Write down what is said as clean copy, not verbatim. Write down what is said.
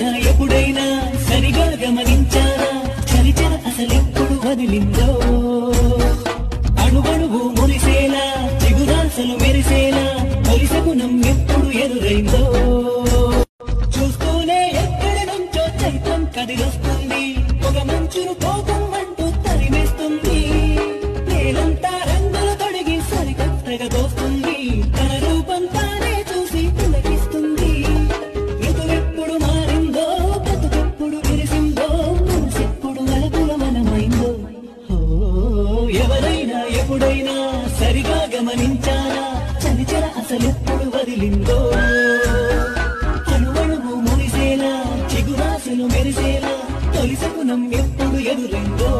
ఎవరైనా ఎప్పుడైనా సరిగా గమనించారా చలిచల అసలెప్పుడు వదిలిందో అణువణువు మురిసేలా చిగురాసలు మెరిసేలా తొలిస గుణం ఎప్పుడు ఎదురైందో చూస్తూనే ఎక్కడి నుంచో చైతం కదిలొస్తుంది ఒక మంచును కోపం అంటూ తరిమేస్తుంది నేలంతా రంగుల తొడిగి సరికొత్తగా దోస్తుంది తన రూపం తానే చూసి పులకిస్తుంది ఋతువెప్పుడు మారిందో బతుకెప్పుడు విరిసిందో మనసెప్పుడు అలపుల మనమైందో ఎవరైనా ఎప్పుడైనా సరిగా గమనించారా చలిచల అసలెప్పుడు వదిలిందో అణువణువు మురిసేలా చిగురాసులు మెరిసేలా తొలిస గుణం ఎప్పుడు ఎదురైందో